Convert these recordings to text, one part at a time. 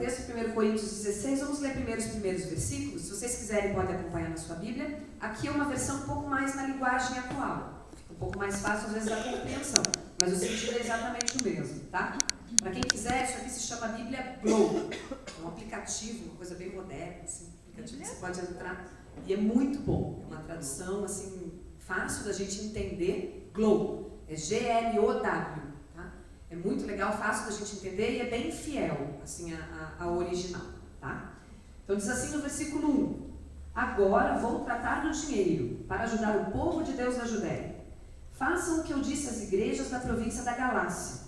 texto, 1 Coríntios 16, vamos ler primeiro os primeiros versículos. Se vocês quiserem, podem acompanhar na sua Bíblia. Aqui é uma versão um pouco mais na linguagem atual. Um pouco mais fácil, às vezes, a compreensão. Mas o sentido é exatamente o mesmo, tá? Para quem quiser, isso aqui se chama Bíblia Glow. É um aplicativo, uma coisa bem moderna, assim, um aplicativo que você pode entrar. E é muito bom. É uma tradução, assim, fácil da gente entender. Glow. É G-L-O-W. É muito legal, fácil da gente entender e é bem fiel, assim, ao original, tá? Então diz assim no versículo 1: Agora vou tratar do dinheiro para ajudar o povo de Deus da Judéia. Façam o que eu disse às igrejas da província da Galácia.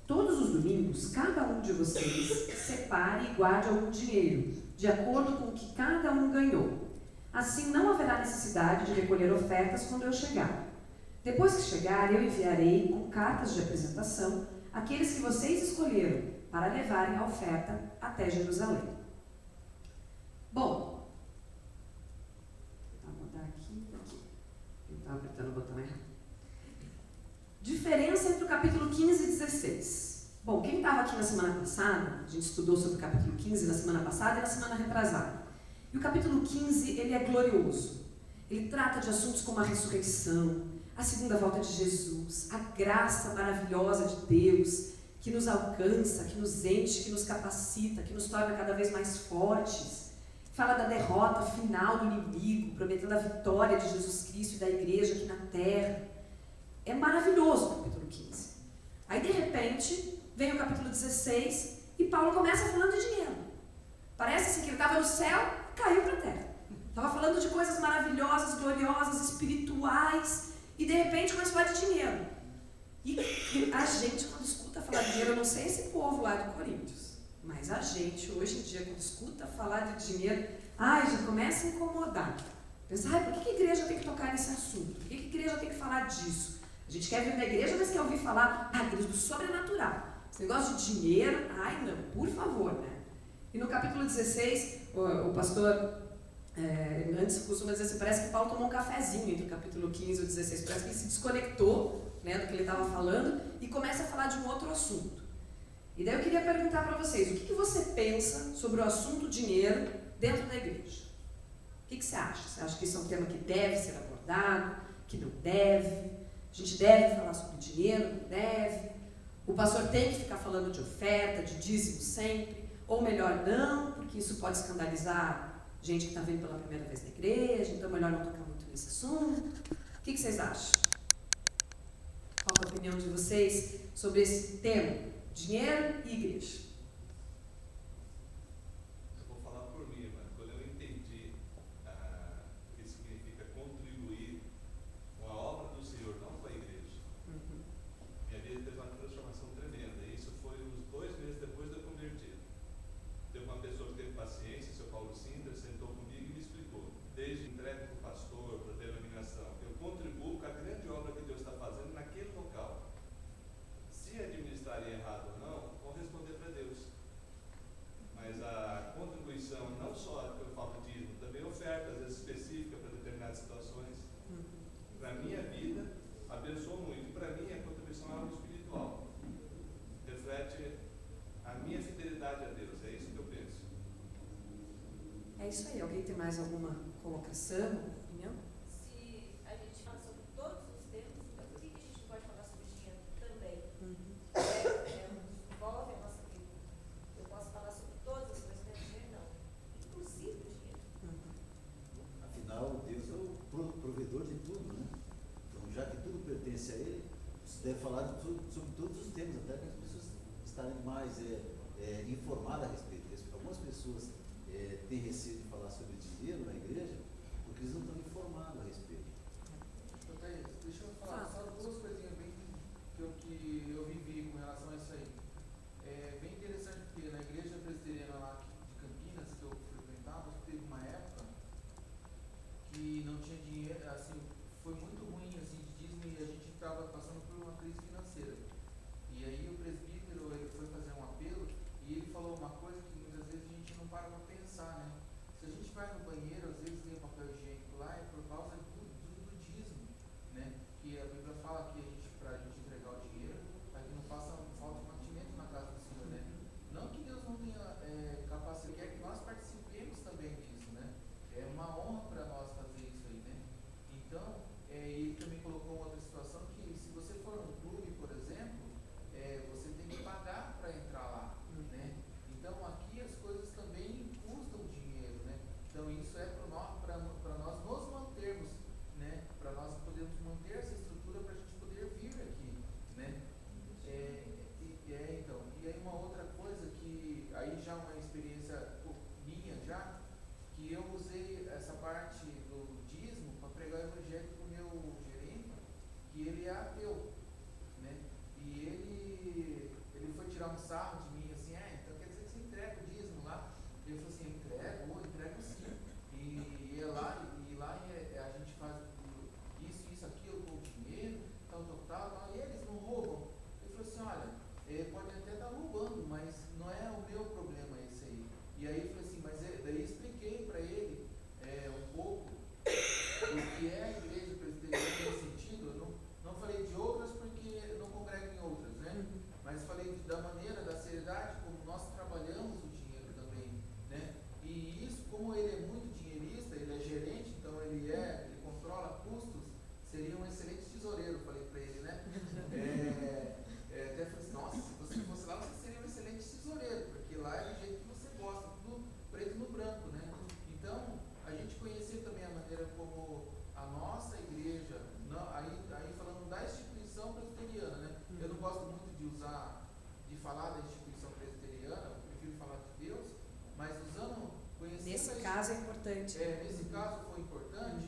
Todos os domingos, cada um de vocês separe e guarde algum dinheiro, de acordo com o que cada um ganhou. Assim não haverá necessidade de recolher ofertas quando eu chegar. Depois que chegar, eu enviarei com cartas de apresentação aqueles que vocês escolheram para levarem a oferta até Jerusalém. Bom, vou botar aqui. Eu estava apertando o botão errado. Diferença entre o capítulo 15 e 16. Bom, quem estava aqui na semana passada, a gente estudou sobre o capítulo 15 na semana passada e na semana retrasada. E o capítulo 15, ele é glorioso. Ele trata de assuntos como a ressurreição, a segunda volta de Jesus, a graça maravilhosa de Deus, que nos alcança, que nos enche, que nos capacita, que nos torna cada vez mais fortes. Fala da derrota final do inimigo, prometendo a vitória de Jesus Cristo e da igreja aqui na terra. É maravilhoso o capítulo 15. Aí, de repente, vem o capítulo 16 e Paulo começa falando de dinheiro. Parece assim que ele estava no céu e caiu para a terra. Estava falando de coisas maravilhosas, gloriosas, espirituais. E de repente começa a falar de dinheiro. E a gente, quando escuta falar de dinheiro, eu não sei esse povo lá de Coríntios, mas a gente, hoje em dia, quando escuta falar de dinheiro, já começa a incomodar. Pensa, por que a igreja tem que tocar nesse assunto? Por que a igreja tem que falar disso? A gente quer vir na igreja, mas quer ouvir falar, igreja do sobrenatural. Esse negócio de dinheiro, não, por favor, né? E no capítulo 16, o pastor... antes costuma dizer assim, parece que Paulo tomou um cafezinho entre o capítulo 15 e o 16, parece que ele se desconectou, né, do que ele estava falando e começa a falar de um outro assunto. E daí eu queria perguntar para vocês, o que você pensa sobre o assunto dinheiro dentro da igreja? O que você acha? Você acha que isso é um tema que deve ser abordado, que não deve? A gente deve falar sobre dinheiro, não deve? O pastor tem que ficar falando de oferta, de dízimo sempre? Ou melhor não, porque isso pode escandalizar gente que está vindo pela primeira vez na igreja, então é melhor não tocar muito nesse assunto. O que vocês acham? Qual é a opinião de vocês sobre esse tema? Dinheiro e igreja. Eu vou falar por mim, mas quando eu entendi o que significa contribuir com a obra do Senhor, não com a igreja, minha vida teve uma transformação tremenda. E isso foi uns 2 meses depois de eu convertido. Teve uma pessoa que teve paciência, seu Paulo Sintra, sentou comigo e me explicou. Desde entrega para o pastor, para a denominação, eu contribuo com a grande obra que Deus está fazendo naquele local. Se administrarem errado ou não, vão responder para Deus. Mas a contribuição, não só que eu falo dízimo, também oferta, às vezes específica para determinadas situações, para a minha vida, abençoa muito. E para mim, a contribuição é algo espiritual. Reflete a minha fidelidade a Deus. É isso que eu penso. É isso aí. Alguém tem mais alguma colocação, opinião? Se a gente fala sobre todos os temas, então por que a gente não pode falar sobre dinheiro também? Envolve a nossa vida. Eu posso falar sobre todas as coisas, mas dinheiro não. Inclusive o dinheiro. Afinal, Deus é o provedor de tudo, né? Então, já que tudo pertence a Ele, você deve falar sobre todos os temas, até para as pessoas estarem mais informadas a respeito disso. Algumas pessoas têm receio de falar sobre dinheiro na igreja porque eles não estão informados a respeito. Deixa eu falar só 2 coisinhas bem que eu vivi com relação a isso aí. É bem interessante porque na igreja presbiteriana lá de Campinas, que eu frequentava, teve uma época que não tinha dinheiro, assim, foi muito ruim assim, de dízimo e a gente estava passando por uma crise financeira. E aí o presbítero ele foi fazer um apelo e ele falou uma coisa que muitas vezes a gente não para pensar, né? Se a gente vai no banheiro, às vezes tem papel higiênico lá, é por causa do dízimo, né? Que a Bíblia fala que para a gente entregar o dinheiro, para que não faça falta de mantimento na casa do Senhor, né? Não que Deus não tenha ele também colocou uma outra situação que se você for num clube, por exemplo, você tem que pagar para entrar lá, né? Então aqui as coisas também custam dinheiro, né? Então isso é para nós nos mantermos, né? Para nós podermos manter essa estrutura para a gente poder vir aqui, né? Então, e aí uma outra coisa que aí já uma experiência minha já, que eu usei essa parte do dízimo para pregar o evangelho para o meu gerente, que ele é ateu, né? E ele foi tirar um sarro de mim assim, então quer dizer que você entrega o dízimo lá? Ele falou assim, entrego sim. E lá a gente faz isso, aquilo com o dinheiro, tal, e eles não roubam. Ele falou assim, olha, pode até estar roubando, mas não é o meu problema esse aí. E aí eu falei assim, mas daí expliquei para ele um pouco o que é a igreja presbiteriana nesse sentido. Eu não falei de outras porque não congrego em outras, né? Mas falei da maneira, da seriedade como nós trabalhamos o dinheiro também, né? E isso, como ele é muito dinheirista, ele é gerente, então ele controla custos, seria um excelente tesoureiro, falei para ele, né? Até falei assim, nossa, se você fosse lá, você seria um excelente tesoureiro, porque lá é do jeito que você gosta, tudo preto no branco, né? Então, a gente conhecer também a maneira como a nossa igreja, aí falando da instituição presbiteriana, né? Eu não gosto muito de falar da instituição presbiteriana, eu prefiro falar de Deus, mas conhecendo Nesse caso é importante. nesse caso foi importante.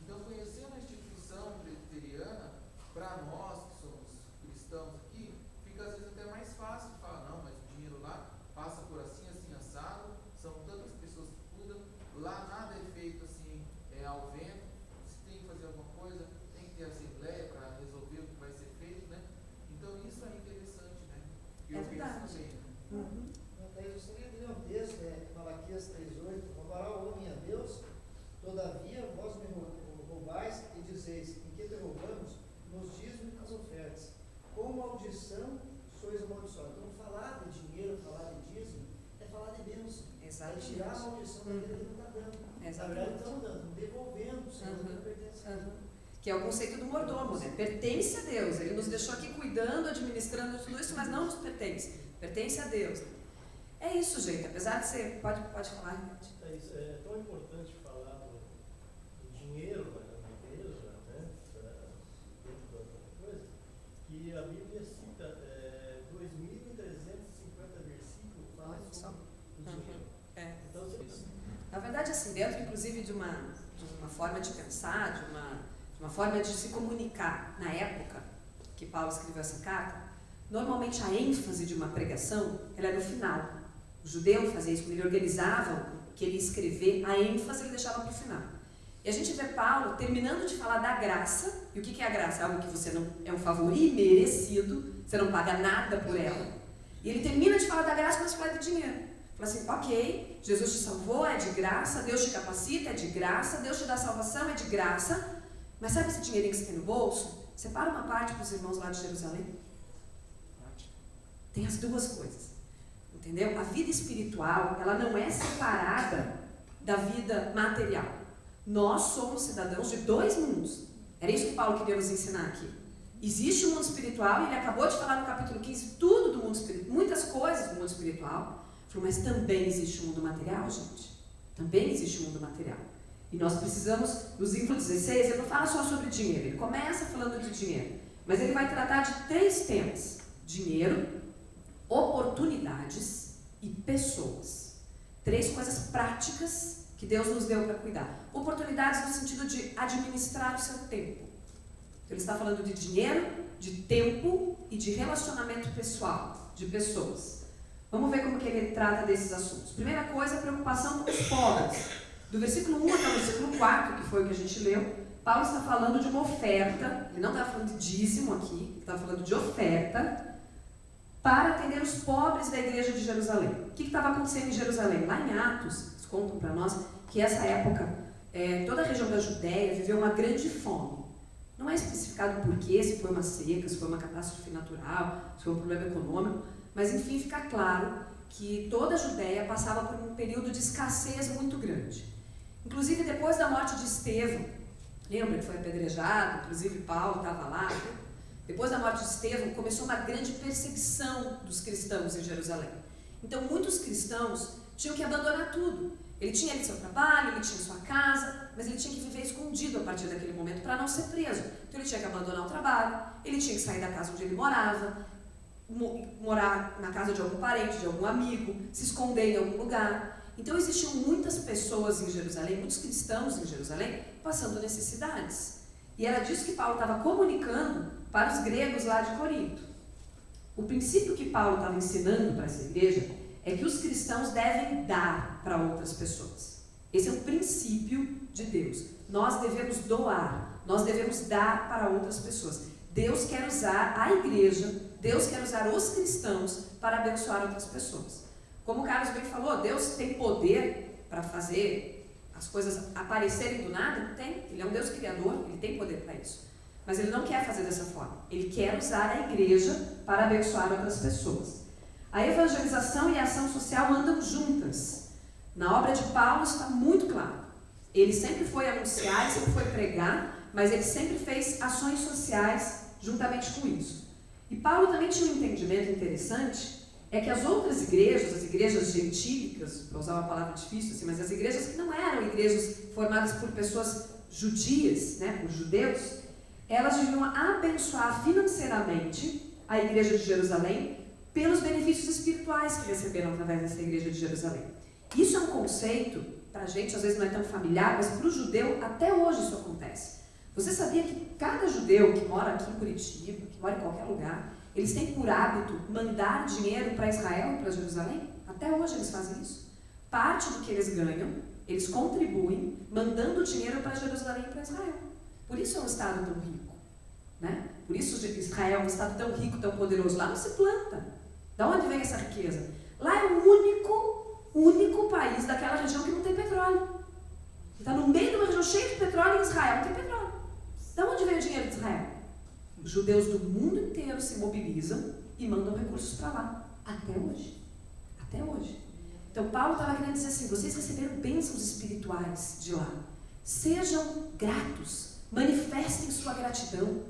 Então, conhecendo a instituição presbiteriana, para nós que somos cristãos aqui, fica às vezes até mais fácil de falar, não, mas o dinheiro lá passa por assim, assado, são tantas pessoas que cuidam, lá nada é feito assim ao vento, se tem que fazer alguma coisa, tem que ter assembleia para resolver o que vai ser feito, né? Então isso é interessante, né? Eu verdade. penso também, né? Eu gostaria de ler um texto, Malaquias 3,8, roubará o homem a Deus, todavia vós me roubais e dizeis, em que te roubamos? Nos dízimos e nas ofertas. Com maldição sois amaldiçoados. Então falar de dinheiro, falar de dízimo, é falar de bênção. Exatamente. É tirar a maldição daquele que não está dando. Exatamente. Na verdade, estamos dando, devolvendo o Senhor que pertence a Deus. Que é o conceito do mordomo, né? Pertence a Deus. Ele nos deixou aqui cuidando, administrando tudo isso, mas não nos pertence. Pertence a Deus. É isso, gente. Apesar de ser... Pode falar, Renate. É tão importante falar do dinheiro na igreja, né? Dentro da coisa, que a Bíblia cita 2.350 versículos fala sobre o dinheiro. Então, Na verdade, assim, dentro inclusive de uma forma de pensar, de uma forma de se comunicar na época que Paulo escreveu essa carta, normalmente a ênfase de uma pregação ela é no final. O judeu fazia isso, quando ele organizava o que ele ia escrever, a ênfase ele deixava para o final. E a gente vê Paulo terminando de falar da graça, e o que é a graça? Algo que você não é um favor imerecido, você não paga nada por ela. E ele termina de falar da graça, mas fala de dinheiro. Fala assim, ok, Jesus te salvou, é de graça, Deus te capacita, é de graça, Deus te dá salvação, é de graça, mas sabe esse dinheirinho que você tem no bolso? Separa uma parte para os irmãos lá de Jerusalém. Tem as duas coisas. Entendeu? A vida espiritual, ela não é separada da vida material. Nós somos cidadãos de dois mundos. Era isso que Paulo queria nos ensinar aqui. Existe um mundo espiritual, e ele acabou de falar no capítulo 15 tudo do mundo espiritual, muitas coisas do mundo espiritual. Falou, mas também existe um mundo material, gente. Também existe um mundo material. E nós precisamos, no versículo 16, ele não fala só sobre dinheiro, ele começa falando de dinheiro, mas ele vai tratar de 3 temas: dinheiro, oportunidades e pessoas. 3 coisas práticas que Deus nos deu para cuidar. Oportunidades no sentido de administrar o seu tempo. Ele está falando de dinheiro, de tempo e de relacionamento pessoal, de pessoas. Vamos ver como que ele trata desses assuntos. Primeira coisa, a preocupação com os pobres. Do versículo 1 até o versículo 4, que foi o que a gente leu, Paulo está falando de uma oferta, ele não está falando de dízimo aqui, ele está falando de oferta, para atender os pobres da igreja de Jerusalém. O que estava acontecendo em Jerusalém? Lá em Atos, eles contam para nós que essa época, toda a região da Judéia viveu uma grande fome. Não é especificado por quê, se foi uma seca, se foi uma catástrofe natural, se foi um problema econômico, mas enfim, fica claro que toda a Judéia passava por um período de escassez muito grande. Inclusive, depois da morte de Estevão, Lembra que foi apedrejado, inclusive Paulo estava lá. Depois da morte de Estevão, começou uma grande perseguição dos cristãos em Jerusalém. Então, muitos cristãos tinham que abandonar tudo. Ele tinha ali seu trabalho, ele tinha sua casa, mas ele tinha que viver escondido a partir daquele momento para não ser preso. Então, ele tinha que abandonar o trabalho, ele tinha que sair da casa onde ele morava, morar na casa de algum parente, de algum amigo, se esconder em algum lugar. Então, existiam muitas pessoas em Jerusalém, muitos cristãos em Jerusalém, passando necessidades. E era disso que Paulo estava comunicando para os gregos lá de Corinto. O princípio que Paulo estava ensinando para essa igreja é que os cristãos devem dar para outras pessoas. Esse é o princípio de Deus. Nós devemos doar, nós devemos dar para outras pessoas. Deus quer usar a igreja, Deus quer usar os cristãos para abençoar outras pessoas. Como o Carlos bem falou, Deus tem poder para fazer as coisas aparecerem do nada? Tem. Ele é um Deus criador, ele tem poder para isso. Mas ele não quer fazer dessa forma. Ele quer usar a igreja para abençoar outras pessoas. A evangelização e a ação social andam juntas. Na obra de Paulo está muito claro. Ele sempre foi anunciar, ele sempre foi pregar, mas ele sempre fez ações sociais juntamente com isso. E Paulo também tinha um entendimento interessante, é que as outras igrejas, as igrejas gentílicas, para usar uma palavra difícil assim, mas as igrejas que não eram igrejas formadas por pessoas judias, né, por judeus, elas deviam abençoar financeiramente a igreja de Jerusalém pelos benefícios espirituais que receberam através dessa igreja de Jerusalém. Isso é um conceito, para a gente às vezes não é tão familiar, mas para o judeu até hoje isso acontece. Você sabia que cada judeu que mora aqui em Curitiba, que mora em qualquer lugar, eles têm por hábito mandar dinheiro para Israel e para Jerusalém? Até hoje eles fazem isso. Parte do que eles ganham, eles contribuem mandando dinheiro para Jerusalém e para Israel. Por isso é um estado tão rico, né? Por isso Israel é um estado tão rico, tão poderoso. Lá não se planta. Da onde vem essa riqueza? Lá é o único país daquela região que não tem petróleo. Está no meio de uma região cheia de petróleo, em Israel não tem petróleo. Da onde vem o dinheiro de Israel? Os judeus do mundo inteiro se mobilizam e mandam recursos para lá. Até hoje. Até hoje. Então Paulo estava querendo dizer assim, vocês receberam bênçãos espirituais de lá. Sejam gratos. Manifestem sua gratidão.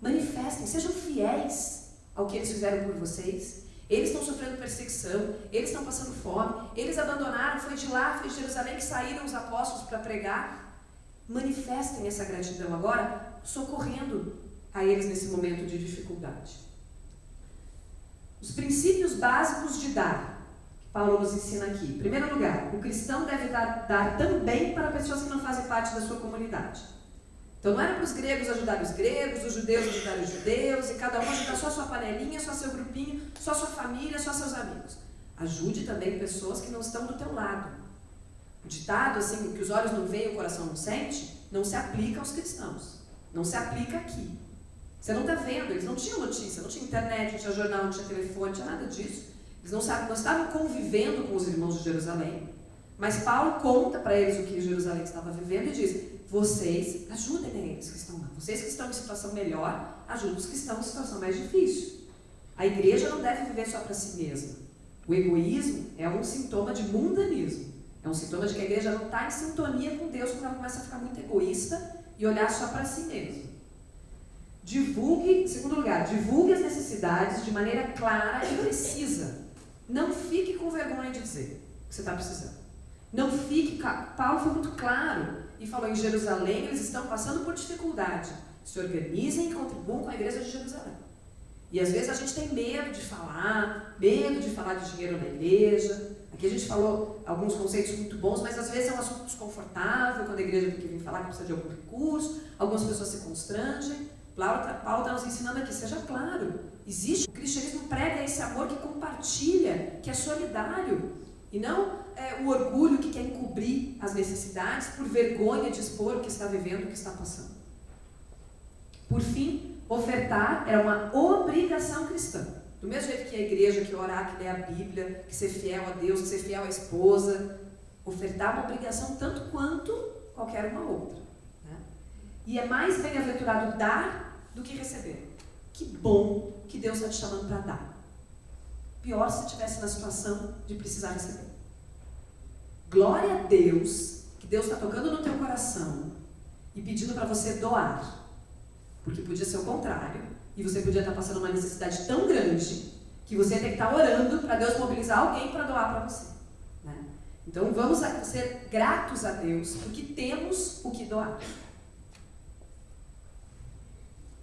Manifestem, sejam fiéis ao que eles fizeram por vocês. Eles estão sofrendo perseguição, eles estão passando fome, eles abandonaram, foi de lá, foi de Jerusalém que saíram os apóstolos para pregar. Manifestem essa gratidão agora, socorrendo a eles nesse momento de dificuldade. Os princípios básicos de dar, que Paulo nos ensina aqui. Em primeiro lugar, o cristão deve dar também para pessoas que não fazem parte da sua comunidade. Então não era para os gregos ajudarem os gregos, os judeus ajudarem os judeus, e cada um ajudar só a sua panelinha, só seu grupinho, só sua família, só seus amigos. Ajude também pessoas que não estão do teu lado. O ditado, assim, que os olhos não veem e o coração não sente, não se aplica aos cristãos. Não se aplica aqui. Você não está vendo, eles não tinham notícia, não tinha internet, não tinha jornal, não tinha telefone, não tinha nada disso. Eles não estavam convivendo com os irmãos de Jerusalém. Mas Paulo conta para eles o que Jerusalém estava vivendo e diz, vocês ajudem eles que estão lá. Vocês que estão em situação melhor, ajudem os que estão em situação mais difícil. A igreja não deve viver só para si mesma. O egoísmo é um sintoma de mundanismo. É um sintoma de que a igreja não está em sintonia com Deus quando ela começa a ficar muito egoísta e olhar só para si mesma. Divulgue, em segundo lugar, divulgue as necessidades de maneira clara e precisa. Não fique com vergonha de dizer o que você está precisando. Não fique... Paulo foi muito claro e falou, em Jerusalém eles estão passando por dificuldade. Se organizem e contribuam com a igreja de Jerusalém. E às vezes a gente tem medo de falar de dinheiro na igreja. Aqui a gente falou alguns conceitos muito bons, mas às vezes é um assunto desconfortável, quando a igreja tem que vir falar que precisa de algum recurso, algumas pessoas se constrangem. Paulo está nos ensinando aqui, seja claro, existe, o cristianismo prega esse amor que compartilha, que é solidário, e não o orgulho que quer encobrir as necessidades por vergonha de expor o que está vivendo, o que está passando. Por fim, ofertar era uma obrigação cristã. Do mesmo jeito que a igreja, que orar, que ler a Bíblia, que ser fiel a Deus, que ser fiel à esposa, ofertar é uma obrigação tanto quanto qualquer uma outra. Né? E é mais bem-aventurado dar do que receber. Que bom que Deus está te chamando para dar. Pior se estivesse na situação de precisar receber. Glória a Deus, que Deus está tocando no teu coração e pedindo para você doar. Porque podia ser o contrário, e você podia estar passando uma necessidade tão grande que você ia ter que estar orando para Deus mobilizar alguém para doar para você. Né? Então vamos ser gratos a Deus porque temos o que doar.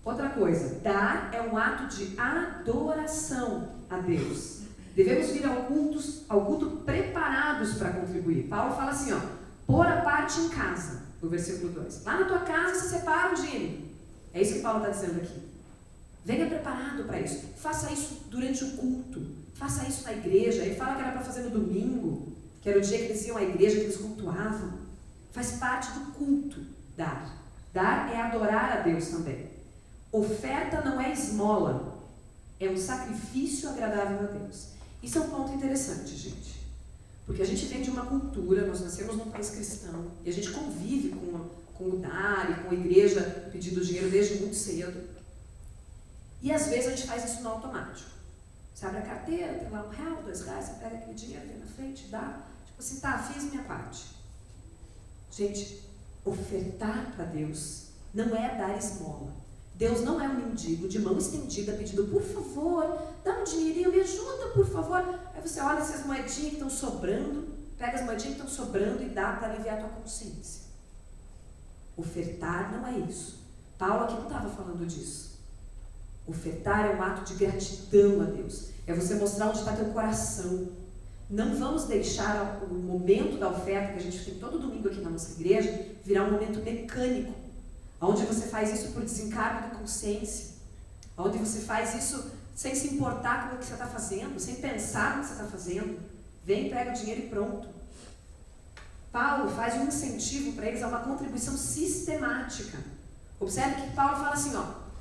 Outra coisa, dar é um ato de adoração a Deus. Devemos vir ao culto preparados para contribuir. Paulo fala assim, pôr a parte em casa, no versículo 2. Lá na tua casa você separa o dinheiro. É isso que Paulo está dizendo aqui. Venha preparado para isso. Faça isso durante o culto. Faça isso na igreja. Ele fala que era para fazer no domingo, que era o dia que eles iam à igreja, que eles cultuavam. Faz parte do culto dar. Dar é adorar a Deus também. Oferta não é esmola. É um sacrifício agradável a Deus. Isso é um ponto interessante, gente. Porque a gente vem de uma cultura, nós nascemos num país cristão, e a gente convive com o dar e com a igreja pedindo dinheiro desde muito cedo. E às vezes a gente faz isso no automático. Você abre a carteira, tem lá R$1, R$2, você pega aquele dinheiro, vem na frente, dá. Tipo assim, tá, fiz minha parte. Gente, ofertar para Deus não é dar esmola. Deus não é um mendigo de mão estendida pedindo, por favor, dá um dinheirinho, me ajuda, por favor. Aí você olha essas moedinhas que estão sobrando, pega as moedinhas que estão sobrando e dá para aliviar a tua consciência. Ofertar não é isso. Paulo aqui não estava falando disso. Ofertar é um ato de gratidão a Deus. É você mostrar onde está teu coração. Não vamos deixar o momento da oferta, que a gente tem todo domingo aqui na nossa igreja, virar um momento mecânico, onde você faz isso por desencargo de consciência, onde você faz isso sem se importar com o que você está fazendo, sem pensar no que você está fazendo. Vem, pega o dinheiro e pronto. Paulo faz um incentivo para eles a uma contribuição sistemática. Observe que Paulo fala assim,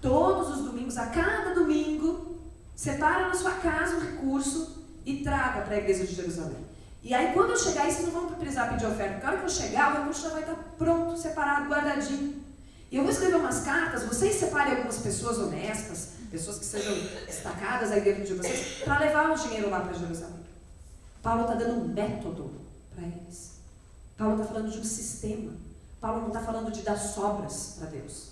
todos os domingos, a cada domingo, separa na sua casa um recurso e traga para a igreja de Jerusalém. E aí quando eu chegar aí, vocês não vão precisar pedir oferta, porque a hora que eu chegar, o recurso já vai estar pronto, separado, guardadinho. E eu vou escrever umas cartas, vocês separem algumas pessoas honestas, pessoas que sejam destacadas aí dentro de vocês, para levar o dinheiro lá para Jerusalém. Paulo está dando um método para eles. Paulo está falando de um sistema. Paulo não está falando de dar sobras para Deus.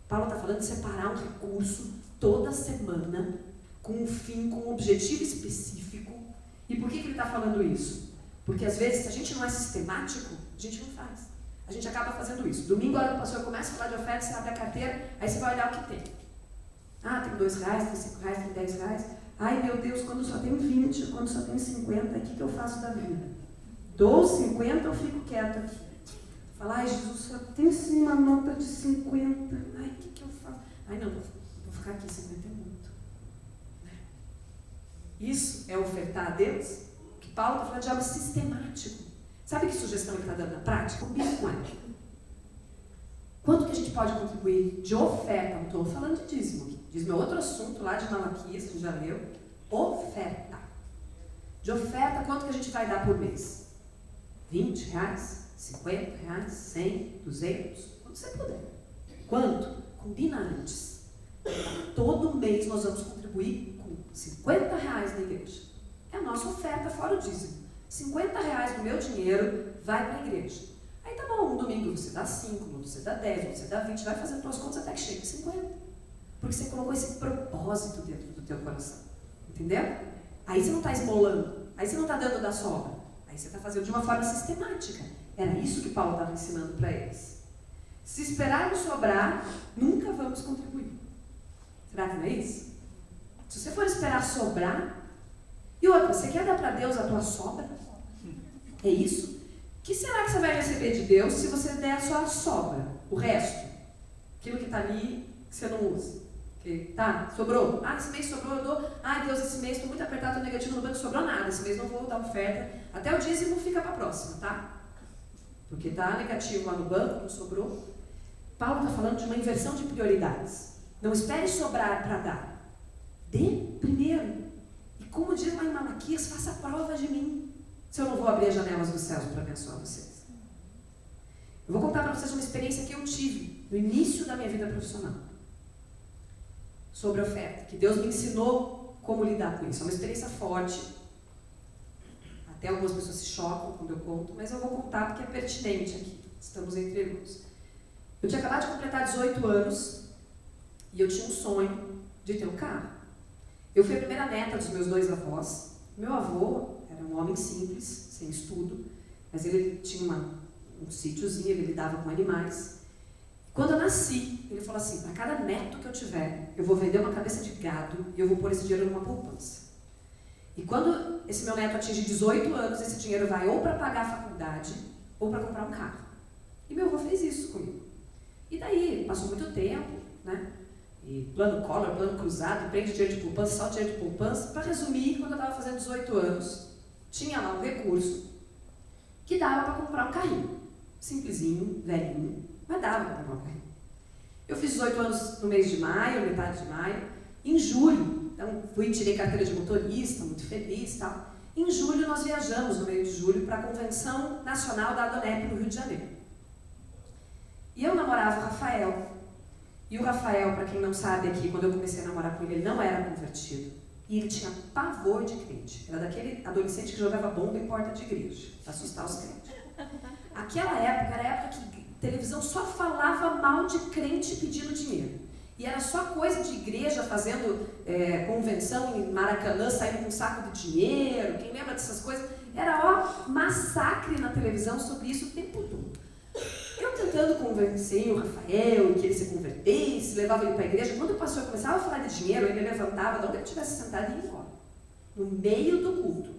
Paulo está falando de separar um recurso toda semana, com um fim, com um objetivo específico. E por que ele está falando isso? Porque às vezes, se a gente não é sistemático, a gente não faz. A gente acaba fazendo isso. Domingo, a hora que o pastor começa a falar de oferta, você abre a carteira, aí você vai olhar o que tem. Ah, tem R$2, tem R$5, tem R$10. Ai, meu Deus, quando só tem 20, quando só tem 50, o que eu faço da vida? Dou os 50, eu fico quieto aqui. Fala, ai, Jesus, só tem sim uma nota de 50. Ai, o que eu faço? Ai, não, vou ficar aqui, 50 é muito. Isso é ofertar a Deus? Que Paulo está falando de algo sistemático. Sabe que sugestão ele está dando na prática? Combina com ela. Quanto que a gente pode contribuir de oferta? Não estou falando de dízimo aqui. Dízimo é outro assunto lá de Malaquias, que já leu. Oferta. De oferta, quanto que a gente vai dar por mês? R$20, R$50, 100, 200? Quanto você puder. Quanto? Combina antes. Todo mês nós vamos contribuir com R$50 na igreja. É a nossa oferta fora o dízimo. R$50 do meu dinheiro vai para a igreja. Aí tá bom, um domingo você dá 5, no outro você dá 10, no outro você dá 20, vai fazendo suas contas até que chegue a 50. Porque você colocou esse propósito dentro do teu coração. Entendeu? Aí você não está esmolando, aí você não está dando da sobra, aí você está fazendo de uma forma sistemática. Era isso que Paulo estava ensinando para eles. Se esperarmos sobrar, nunca vamos contribuir. Será que não é isso? Se você for esperar sobrar, e outra, você quer dar para Deus a tua sobra? É isso? O que será que você vai receber de Deus se você der a sua sobra? O resto? Aquilo que está ali, que você não usa. Que, tá, sobrou. Ah, esse mês sobrou, eu dou. Ah, Deus, esse mês estou muito apertado, estou negativo no banco, sobrou nada. Esse mês não vou dar oferta. Até o dízimo fica para a próxima, tá? Porque está negativo lá no banco, não sobrou. Paulo está falando de uma inversão de prioridades. Não espere sobrar para dar. Dê primeiro. E como diz lá em Malaquias, faça prova de mim. Se eu não vou abrir as janelas dos céus para abençoar vocês. Eu vou contar para vocês uma experiência que eu tive no início da minha vida profissional. Sobre oferta. Que Deus me ensinou como lidar com isso. É uma experiência forte. Até algumas pessoas se chocam quando eu conto, mas eu vou contar porque é pertinente aqui. Estamos entre irmãos. Eu tinha acabado de completar 18 anos e eu tinha um sonho de ter um carro. Eu fui a primeira neta dos meus 2 avós. Meu avô era um homem simples, sem estudo, mas ele tinha um sítiozinho, ele lidava com animais. Quando eu nasci, ele falou assim, para cada neto que eu tiver, eu vou vender uma cabeça de gado e eu vou pôr esse dinheiro numa poupança. E quando esse meu neto atingir 18 anos, esse dinheiro vai ou para pagar a faculdade ou para comprar um carro. E meu avô fez isso comigo. E daí, passou muito tempo, né? E plano Collor, plano cruzado, prende dinheiro de poupança, só dinheiro de poupança. Para resumir, quando eu estava fazendo 18 anos, tinha lá um recurso que dava para comprar um carrinho. Simplesinho, velhinho, mas dava para comprar um carrinho. Eu fiz 18 anos no mês de maio, metade de maio. Em julho, então fui e tirei carteira de motorista, muito feliz e tal. Em julho, nós viajamos, no meio de julho, para a Convenção Nacional da Adonep, no Rio de Janeiro. E eu namorava o Rafael. E o Rafael, para quem não sabe aqui, quando eu comecei a namorar com ele, ele não era convertido. E ele tinha pavor de crente. Era daquele adolescente que jogava bomba em porta de igreja, para assustar os crentes. Aquela época era a época que a televisão só falava mal de crente pedindo dinheiro. E era só coisa de igreja fazendo convenção em Maracanã, saindo com um saco de dinheiro. Quem lembra dessas coisas? Era massacre na televisão sobre isso o tempo todo. Eu tentando convencer o Rafael que ele se convertesse, levava ele para a igreja. Quando o pastor começava a falar de dinheiro, ele levantava de onde ele estivesse sentado e ia embora. No meio do culto.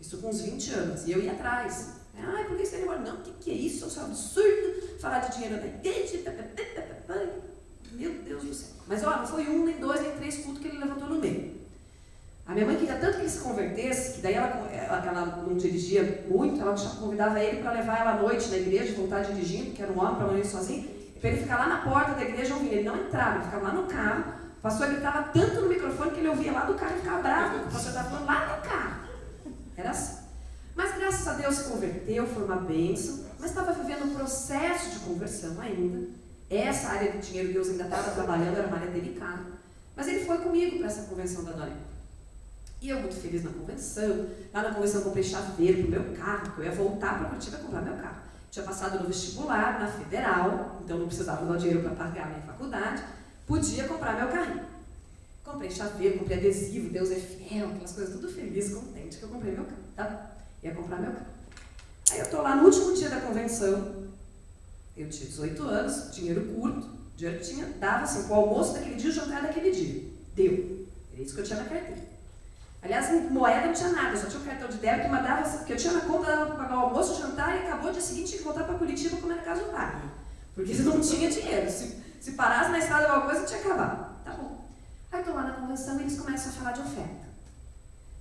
Isso com uns 20 anos. E eu ia atrás. Ai, por que você está embora? Não, o que é isso? Isso é um absurdo. Falar de dinheiro na igreja. Meu Deus do céu. Mas não foi 1, nem 2, nem 3 cultos que ele levantou no meio. A minha mãe queria tanto que ele se convertesse, que daí ela não dirigia muito, ela convidava ele para levar ela à noite na igreja, voltar dirigindo, porque era um homem, para não ir sozinho, para ele ficar lá na porta da igreja ouvindo. Ele não entrava, ele ficava lá no carro. O pastor gritava tanto no microfone que ele ouvia lá do carro e ficava bravo, porque o pastor estava falando lá no carro. Era assim. Mas graças a Deus se converteu, foi uma bênção, mas estava vivendo um processo de conversão ainda. Essa área de dinheiro Deus ainda estava trabalhando, era uma área delicada. Mas ele foi comigo para essa convenção da Adonep. E eu muito feliz na convenção. Lá na convenção eu comprei chaveiro para o meu carro, porque eu ia voltar para Curitiba comprar meu carro. Tinha passado no vestibular, na federal, então não precisava dar dinheiro para pagar a minha faculdade. Podia comprar meu carrinho. Comprei chaveiro, comprei adesivo, Deus é fiel, aquelas coisas, tudo feliz, contente que eu comprei meu carro. Tá? Ia comprar meu carro. Aí eu estou lá no último dia da convenção. Eu tinha 18 anos, dinheiro curto, dinheiro que tinha, dava assim, para o almoço daquele dia, o jantar daquele dia. Deu. Era isso que eu tinha na carteira. Aliás, em moeda não tinha nada, só tinha um cartão de débito, mas dava, porque eu tinha na conta, dava para pagar o almoço, o jantar, e acabou o dia seguinte, tinha que voltar para Curitiba comer na casa do pai. Porque não tinha dinheiro. Se parasse na estrada alguma coisa, tinha acabado. Tá bom. Aí estou lá na convenção e eles começam a falar de oferta.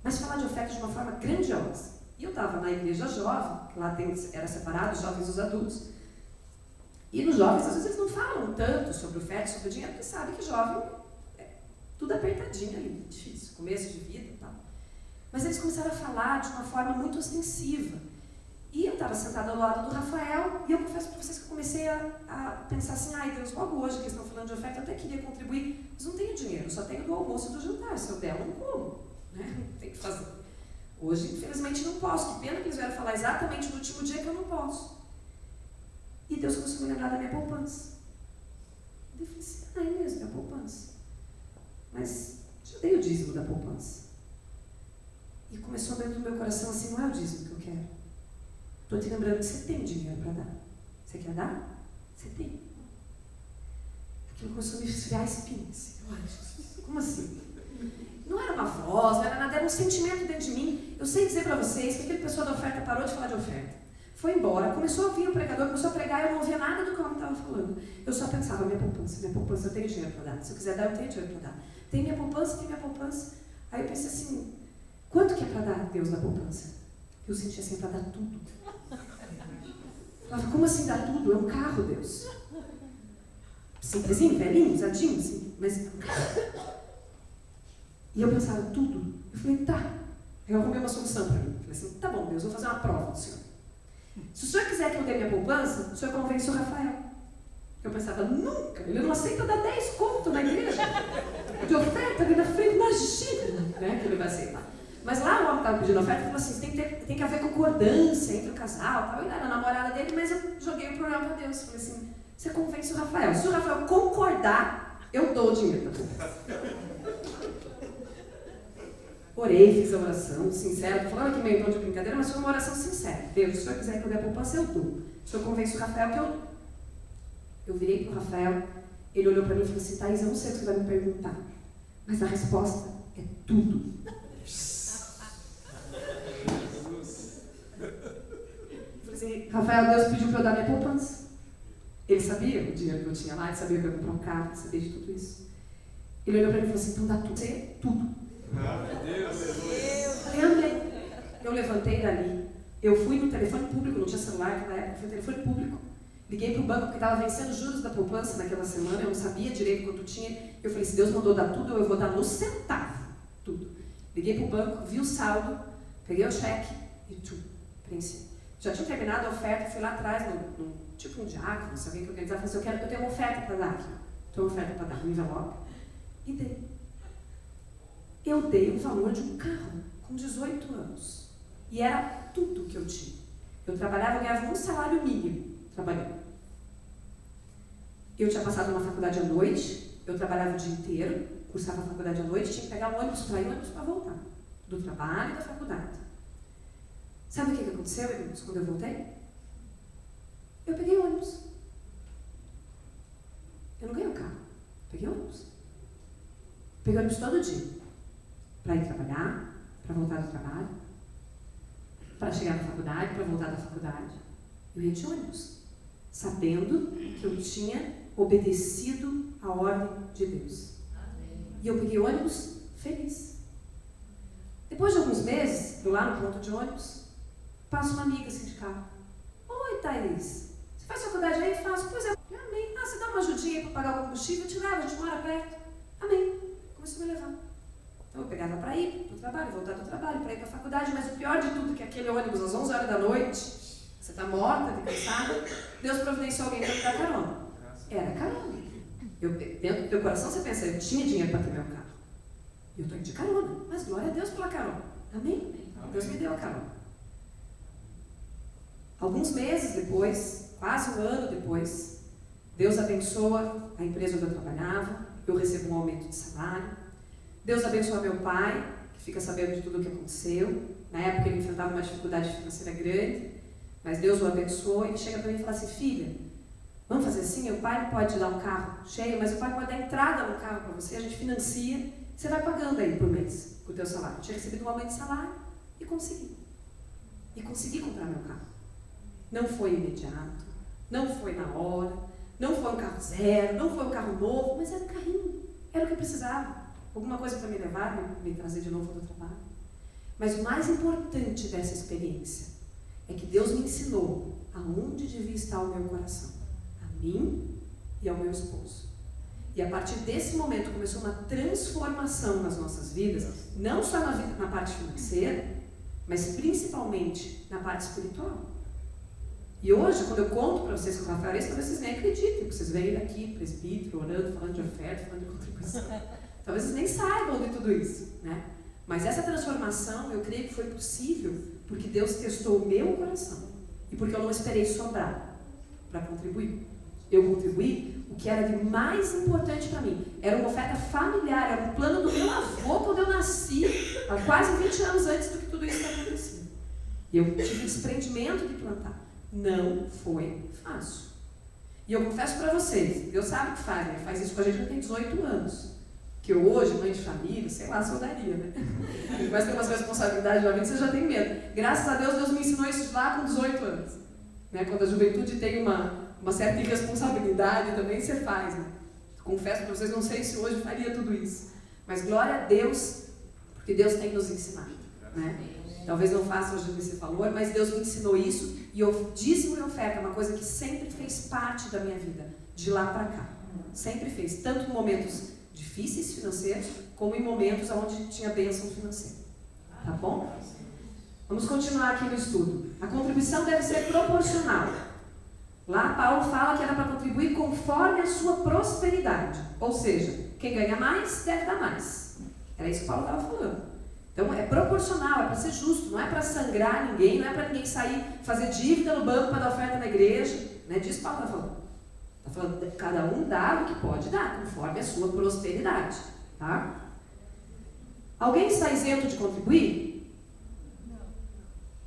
Mas falar de oferta de uma forma grandiosa. E eu estava na igreja jovem, lá era separado os jovens e os adultos. E nos jovens, às vezes, eles não falam tanto sobre oferta, sobre o dinheiro, porque sabem que jovem é tudo apertadinho ali, difícil, começo de vida e tal. Mas eles começaram a falar de uma forma muito ostensiva. E eu estava sentada ao lado do Rafael, e eu confesso para vocês que eu comecei a pensar assim, ai Deus, logo hoje que eles estão falando de oferta, eu até queria contribuir, mas não tenho dinheiro, só tenho do almoço e do jantar, se eu der, eu não como, né? Tem que fazer. Hoje, infelizmente, não posso, que pena que eles vieram falar exatamente no último dia que eu não posso. E Deus começou a me lembrar da minha poupança. Eu falei assim, é mesmo, minha poupança. Mas já dei o dízimo da poupança. E começou dentro do meu coração assim, não é o dízimo que eu quero. Estou te lembrando que você tem dinheiro para dar. Você quer dar? Você tem. Aquilo começou a me esfriar a espinha. Assim. Ai, Jesus, como assim? Não era uma voz, não era nada, era um sentimento dentro de mim. Eu sei dizer para vocês que aquele pessoal da oferta parou de falar de oferta. Foi embora, começou a vir o pregador, começou a pregar, eu não ouvia nada do que o homem estava falando. Eu só pensava, minha poupança, eu tenho dinheiro para dar. Se eu quiser dar, eu tenho dinheiro para dar. Tem minha poupança, tem minha poupança. Aí eu pensei assim, quanto que é para dar, Deus, da poupança? Eu sentia assim, para dar tudo. Eu falava, como assim dar tudo? É um carro, Deus. Simplesinho, velhinho, usadinho, assim, mas é um carro. E eu pensava, tudo. Eu falei, tá. Aí eu arrumei uma solução para mim. Eu falei assim, tá bom, Deus, vou fazer uma prova do Senhor. Se o senhor quiser que eu dê minha poupança, o senhor convence o Rafael. Eu pensava, nunca, ele não aceita dar 10 contos na igreja. De oferta ali na frente, imagina, né, que ele vai aceitar. Mas lá o homem estava pedindo oferta e falou assim, tem que haver concordância entre o casal. Eu era a namorada dele, mas eu joguei o problema para Deus. Falei assim, Você convence o Rafael. Se o Rafael concordar, eu dou o dinheiro da poupança. Orei, fiz a oração sincera. Estou falando aqui meio em tom de brincadeira, mas foi uma oração sincera. Deus, se o senhor quiser que eu dê a poupança, eu dou. O senhor convence o Rafael que eu dou. Eu virei para o Rafael, ele olhou para mim e falou assim: Thaís, eu não sei o que você vai me perguntar, mas a resposta é tudo. Eu falei assim: Rafael, Deus pediu para eu dar minha poupança. Ele sabia o dinheiro que eu tinha lá, ele sabia que eu ia comprar um carro, ele sabia de tudo isso. Ele olhou para mim e falou assim: então dá tudo. Você, tudo. Eu falei: amém. Eu levantei dali, eu fui no telefone público, não tinha celular naquela época, fui no telefone público. Liguei para o banco porque estava vencendo os juros da poupança naquela semana, eu não sabia direito quanto tinha. Eu falei: se Deus mandou dar tudo, eu vou dar no centavo. Tudo. Liguei para o banco, vi o saldo, peguei o cheque e preenchi. Já tinha terminado a oferta, fui lá atrás, tipo um diácono, se alguém que organizava, falei assim: eu tenho uma oferta para dar aqui. Tenho uma oferta para dar, um envelope. E dei. Eu dei o valor de um carro com 18 anos. E era tudo que eu tinha. Eu trabalhava, eu ganhava um salário mínimo trabalhando. Eu tinha passado uma faculdade à noite, eu trabalhava o dia inteiro, cursava a faculdade à noite, tinha que pegar um ônibus para ir e um ônibus para voltar. Do trabalho e da faculdade. Sabe o que aconteceu, irmãos, quando eu voltei? Eu peguei o ônibus. Eu não ganhei o carro. Peguei o ônibus. Peguei o ônibus todo dia. Para ir trabalhar, para voltar do trabalho, para chegar na faculdade, para voltar da faculdade. Eu ia de ônibus, sabendo que eu tinha obedecido à ordem de Deus. Amém. E eu peguei o ônibus feliz. Depois de alguns meses, eu lá no ponto de ônibus, passo uma amiga assim de carro. Oi, Thaís, você faz faculdade aí? Faço. Pois é. Amém. Você dá uma ajudinha aí para pagar o combustível? Eu te levo, a gente mora perto. Amém. Começou a me levar. Então eu pegava para ir para o trabalho, voltar do trabalho, para ir para a faculdade, mas o pior de tudo é que aquele ônibus às 11 horas da noite, você está morta, está cansada, Deus providenciou alguém para me dar carona. Era carona. Dentro do teu coração você pensa: eu tinha dinheiro para ter meu carro. Eu estou indo de carona, mas glória a Deus pela carona. Amém? Amém. Deus me deu a carona. Alguns meses depois, quase um ano depois, Deus abençoa a empresa onde eu trabalhava, eu recebo um aumento de salário. Deus abençoa meu pai, que fica sabendo de tudo o que aconteceu. Na época ele enfrentava uma dificuldade financeira grande, mas Deus o abençoou. E chega para mim e fala assim: filha, vamos fazer assim? O pai pode te dar um carro cheio, mas o pai pode dar entrada no carro para você, a gente financia, você vai pagando aí por mês com o teu salário. Eu tinha recebido um aumento de salário e consegui. E consegui comprar meu carro. Não foi imediato, não foi na hora, não foi um carro zero, não foi um carro novo, mas era um carrinho, era o que eu precisava. Alguma coisa para me levar, me trazer de novo do trabalho. Mas o mais importante dessa experiência é que Deus me ensinou aonde devia estar o meu coração. A mim e ao meu esposo. E a partir desse momento começou uma transformação nas nossas vidas, não só na parte financeira, mas principalmente na parte espiritual. E hoje, quando eu conto para vocês que o Rafael é isso, talvez vocês nem acreditem, porque vocês vêm daqui, presbítero, orando, falando de oferta, falando de contribuição. Talvez vocês nem saibam de tudo isso, né? Mas essa transformação, eu creio que foi possível porque Deus testou o meu coração e porque eu não esperei sobrar para contribuir. Eu contribuí o que era de mais importante para mim. Era uma oferta familiar, era um plano do meu avô quando eu nasci, há quase 20 anos antes do que tudo isso tinha acontecido. E eu tive desprendimento de plantar. Não foi fácil. E eu confesso para vocês, Deus sabe o que faz, Ele faz isso com a gente quando tem 18 anos. Que eu hoje, mãe de família, sei lá se eu daria, né? Mas tem umas responsabilidades na vida, você já tem medo. Graças a Deus, Deus me ensinou isso lá com 18 anos. Né? Quando a juventude tem uma certa irresponsabilidade também, você faz. Né? Confesso para vocês, não sei se hoje faria tudo isso. Mas glória a Deus, porque Deus tem nos ensinado. Né? Talvez não faça hoje esse valor, mas Deus me ensinou isso. E o dízimo e oferta é uma coisa que sempre fez parte da minha vida, de lá para cá. Sempre fez, tanto em momentos difíceis financeiros, como em momentos onde tinha bênção financeira. Tá bom? Vamos continuar aqui no estudo. A contribuição deve ser proporcional. Lá Paulo fala que era para contribuir conforme a sua prosperidade. Ou seja, quem ganha mais deve dar mais. Era isso que Paulo estava falando. Então é proporcional, é para ser justo, não é para sangrar ninguém, não é para ninguém sair, fazer dívida no banco para dar oferta na igreja. Não é disso que Paulo está falando. Está falando, cada um dá o que pode dar, conforme a sua prosperidade. Tá? Alguém está isento de contribuir?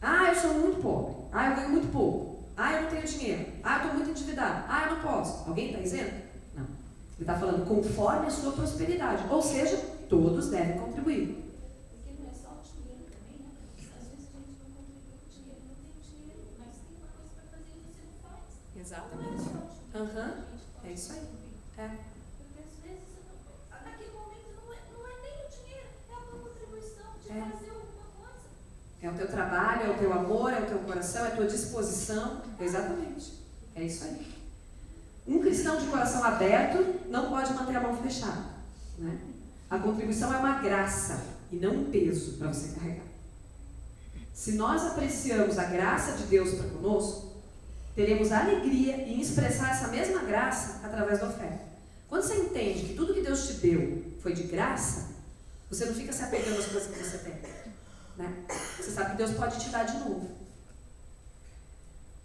Ah, eu sou muito pobre. Ah, eu ganho muito pouco. Ah, eu não tenho dinheiro. Ah, eu estou muito endividado. Ah, eu não posso. Alguém está isento? Não. Ele está falando conforme a sua prosperidade. Ou seja, todos devem contribuir. Porque não é só o dinheiro também, né? Às vezes a gente não contribui com dinheiro, não tem dinheiro, mas tem uma coisa para fazer e você não faz. Exatamente. Não é só o dinheiro que a gente pode É isso aí. contribuir. É. Porque às vezes, naquele momento, não é nem o dinheiro, é a tua contribuição de É. fazer alguma coisa. É o teu trabalho, é o teu amor, é o teu coração, é a tua disposição. Exatamente. É isso aí. Um cristão de coração aberto não pode manter a mão fechada. Né? A contribuição é uma graça e não um peso para você carregar. Se nós apreciamos a graça de Deus para conosco, teremos alegria em expressar essa mesma graça através da oferta. Quando você entende que tudo que Deus te deu foi de graça, você não fica se apegando às coisas que você tem. Né? Você sabe que Deus pode te dar de novo.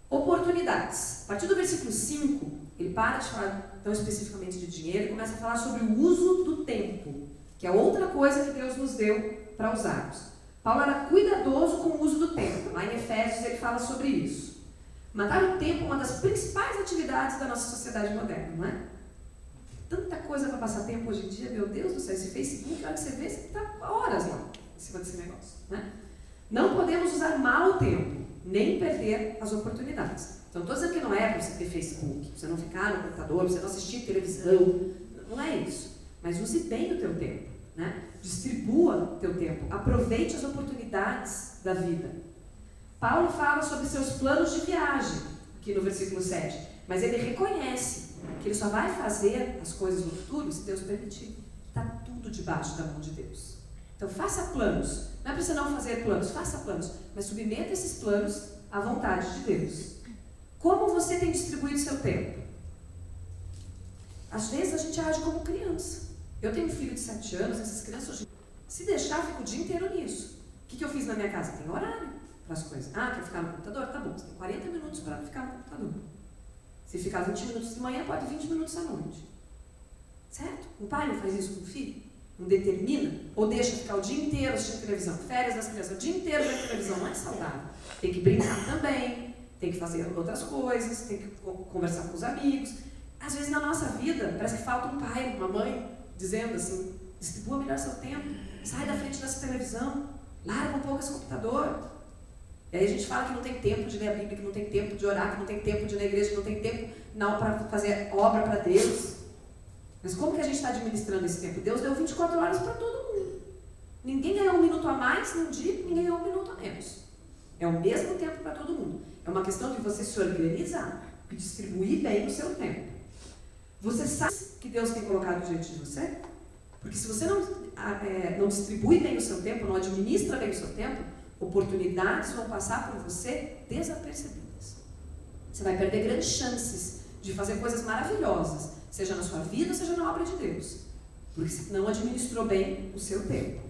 Oportunidades. A partir do versículo 5, ele para de falar tão especificamente de dinheiro e começa a falar sobre o uso do tempo, que é outra coisa que Deus nos deu para usarmos. Paulo era cuidadoso com o uso do tempo. Lá em Efésios ele fala sobre isso. Matar o tempo é uma das principais atividades da nossa sociedade moderna, não é? Tanta coisa para passar tempo hoje em dia, meu Deus do céu, esse Facebook, na hora que você vê, você está horas lá em cima desse negócio. Né? Não podemos usar mal o tempo, nem perder as oportunidades. Então, estou dizendo que não é para você ter Facebook, para você não ficar no computador, para você não assistir televisão, não é isso. Mas use bem o teu tempo, né? Distribua o teu tempo, aproveite as oportunidades da vida. Paulo fala sobre seus planos de viagem, aqui no versículo 7, mas ele reconhece que ele só vai fazer as coisas no futuro se Deus permitir. Está tudo debaixo da mão de Deus. Então faça planos. Não é para você não fazer planos, faça planos, mas submeta esses planos à vontade de Deus. Como você tem distribuído seu tempo? Às vezes a gente age como criança. Eu tenho um filho de 7 anos, essas crianças hoje, se deixar, fico o dia inteiro nisso. O que eu fiz na minha casa? Tem horário para as coisas. Ah, quer ficar no computador? Tá bom, você tem 40 minutos para ficar no computador. Se ficar 20 minutos de manhã, pode 20 minutos à noite. Certo? Um pai não faz isso com o filho? Não determina? Ou deixa ficar o dia inteiro assistindo televisão? Férias das crianças, o dia inteiro vendo televisão não é saudável. Tem que brincar também, tem que fazer outras coisas, tem que conversar com os amigos. Às vezes na nossa vida, parece que falta um pai, uma mãe, dizendo assim, distribua melhor seu tempo, sai da frente dessa televisão, larga um pouco esse computador. E aí a gente fala que não tem tempo de ler a Bíblia, que não tem tempo de orar, que não tem tempo de ir na igreja, que não tem tempo para fazer obra para Deus. Mas como que a gente está administrando esse tempo? Deus deu 24 horas para todo mundo. Ninguém ganhou 1 minuto a mais num dia, ninguém ganhou 1 minuto a menos. É o mesmo tempo para todo mundo. É uma questão de você se organizar e distribuir bem o seu tempo. Você sabe que Deus tem colocado diante de você? Porque se você não distribui bem o seu tempo, não administra bem o seu tempo, oportunidades vão passar por você desapercebidas. Você vai perder grandes chances de fazer coisas maravilhosas, seja na sua vida, seja na obra de Deus, porque você não administrou bem o seu tempo.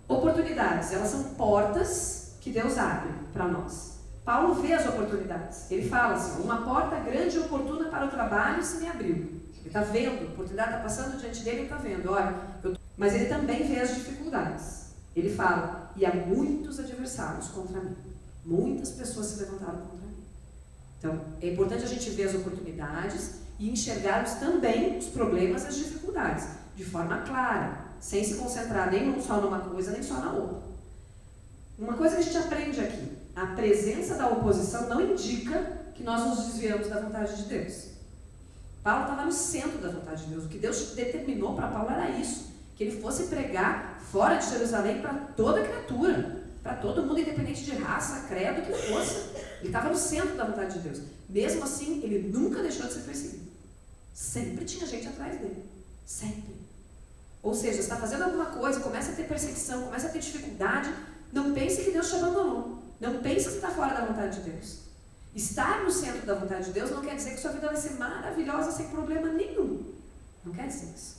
Oportunidades, elas são portas que Deus abre para nós. Paulo vê as oportunidades. Ele fala assim, uma porta grande e oportuna para o trabalho se me abriu. Ele está vendo, a oportunidade está passando diante dele, ele está vendo. Olha, mas ele também vê as dificuldades. Ele fala, e há muitos adversários contra mim. Muitas pessoas se levantaram contra mim. Então, é importante a gente ver as oportunidades e enxergarmos também os problemas e as dificuldades, de forma clara, sem se concentrar nem só numa coisa, nem só na outra. Uma coisa que a gente aprende aqui, a presença da oposição não indica que nós nos desviamos da vontade de Deus. Paulo estava no centro da vontade de Deus. O que Deus determinou para Paulo era isso, que ele fosse pregar fora de Jerusalém para toda criatura, para todo mundo, independente de raça, credo, o que fosse. Ele estava no centro da vontade de Deus. Mesmo assim, ele nunca deixou de ser perseguido. Sempre tinha gente atrás dele. Sempre. Ou seja, você está fazendo alguma coisa, começa a ter perseguição, começa a ter dificuldade, não pense que Deus te abandonou. Não pense que você está fora da vontade de Deus. Estar no centro da vontade de Deus não quer dizer que sua vida vai ser maravilhosa sem problema nenhum. Não quer dizer isso.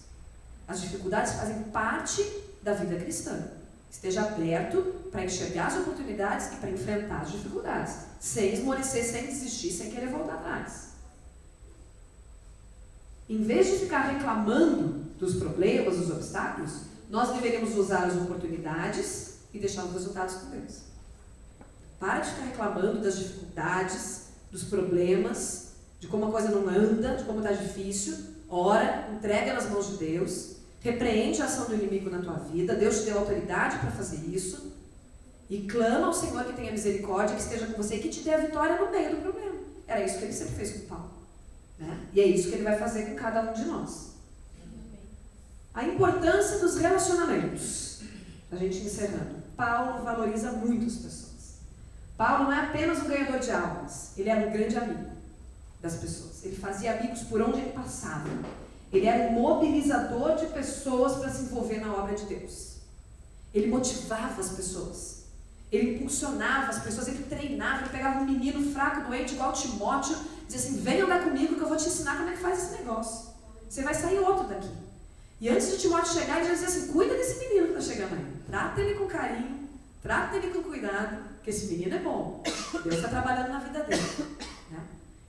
As dificuldades fazem parte da vida cristã. Esteja aberto para enxergar as oportunidades e para enfrentar as dificuldades, sem esmorecer, sem desistir, sem querer voltar atrás. Em vez de ficar reclamando dos problemas, dos obstáculos, nós deveríamos usar as oportunidades e deixar os resultados com Deus. Para de ficar reclamando das dificuldades, dos problemas, de como a coisa não anda, de como está difícil. Ora, entrega nas mãos de Deus, repreende a ação do inimigo na tua vida, Deus te deu autoridade para fazer isso, e clama ao Senhor que tenha misericórdia, que esteja com você e que te dê a vitória no meio do problema. Era isso que ele sempre fez com Paulo, né? E é isso que ele vai fazer com cada um de nós. A importância dos relacionamentos. A gente encerrando. Paulo valoriza muito as pessoas. Paulo não é apenas um ganhador de almas, ele era um grande amigo das pessoas. Ele fazia amigos por onde ele passava. Ele era um mobilizador de pessoas para se envolver na obra de Deus. Ele motivava as pessoas. Ele impulsionava as pessoas, ele treinava, ele pegava um menino fraco, doente, igual Timóteo, dizia assim, vem andar comigo que eu vou te ensinar como é que faz esse negócio. Você vai sair outro daqui. E antes de Timóteo chegar, ele já dizia assim, cuida desse menino que está chegando aí. Trata ele com carinho, trata ele com cuidado, porque esse menino é bom. Deus está trabalhando na vida dele. Né?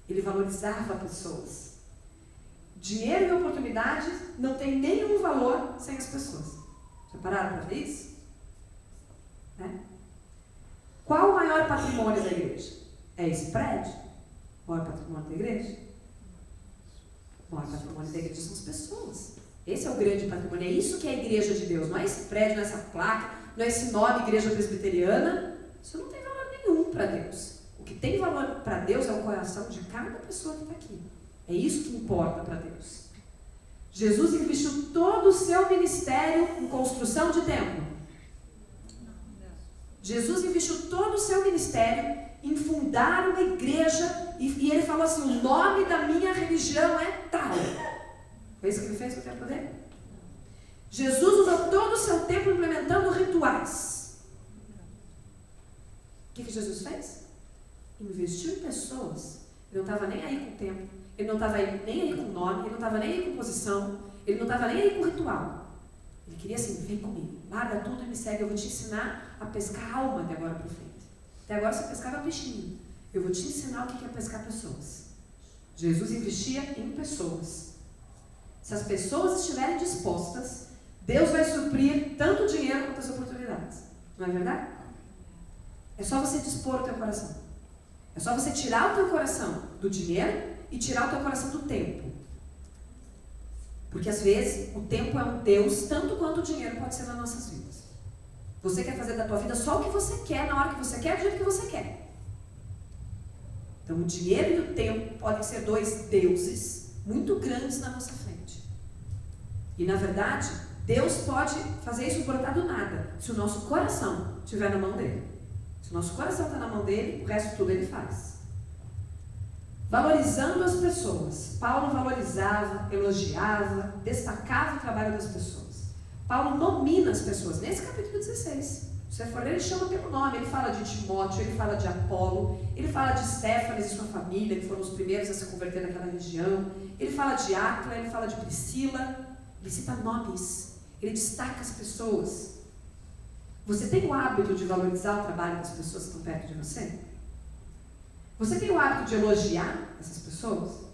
Ele valorizava pessoas. Dinheiro e oportunidade não tem nenhum valor sem as pessoas. Já pararam para ver isso? Né? Qual o maior patrimônio da igreja? É esse prédio? O maior patrimônio da igreja? O maior patrimônio da igreja são as pessoas. Esse é o grande patrimônio. É isso que é a igreja de Deus. Não é esse prédio, não é essa placa, não é esse nome, igreja presbiteriana. Isso não tem valor nenhum para Deus. O que tem valor para Deus é o coração de cada pessoa que está aqui. É isso que importa para Deus. Jesus investiu todo o seu ministério em construção de templo. Jesus investiu todo o seu ministério em fundar uma igreja e ele falou assim, o nome da minha religião é tal. Foi isso que ele fez com o tempo dele? Jesus usou todo o seu tempo implementando rituais. O que Jesus fez? Investiu em pessoas. Ele não estava nem aí com o tempo, ele não estava nem aí com o nome, ele não estava nem aí com posição, ele não estava nem aí com o ritual. Ele queria assim, vem comigo, larga tudo e me segue, eu vou te ensinar a pescar alma de agora para frente. Até agora você pescava peixinho, eu vou te ensinar o que é pescar pessoas. Jesus investia em pessoas. Se as pessoas estiverem dispostas, Deus vai suprir tanto o dinheiro quanto as oportunidades. Não é verdade? É só você dispor o teu coração. É só você tirar o teu coração do dinheiro e tirar o teu coração do tempo. Porque às vezes o tempo é um Deus tanto quanto o dinheiro pode ser nas nossas vidas. Você quer fazer da tua vida só o que você quer, na hora que você quer, do jeito que você quer. Então o dinheiro e o tempo podem ser dois deuses muito grandes na nossa frente. E na verdade, Deus pode fazer isso brotar do nada, se o nosso coração estiver na mão dele. Se o nosso coração está na mão dele, o resto tudo ele faz. Valorizando as pessoas. Paulo valorizava, elogiava, destacava o trabalho das pessoas. Paulo nomina as pessoas. Nesse capítulo 16, se você for ler, ele chama pelo nome. Ele fala de Timóteo, ele fala de Apolo, ele fala de Estéfanes e sua família, que foram os primeiros a se converter naquela região. Ele fala de Áquila, ele fala de Priscila. Ele cita nomes. Ele destaca as pessoas. Você tem o hábito de valorizar o trabalho das pessoas que estão perto de você? Você tem o hábito de elogiar essas pessoas?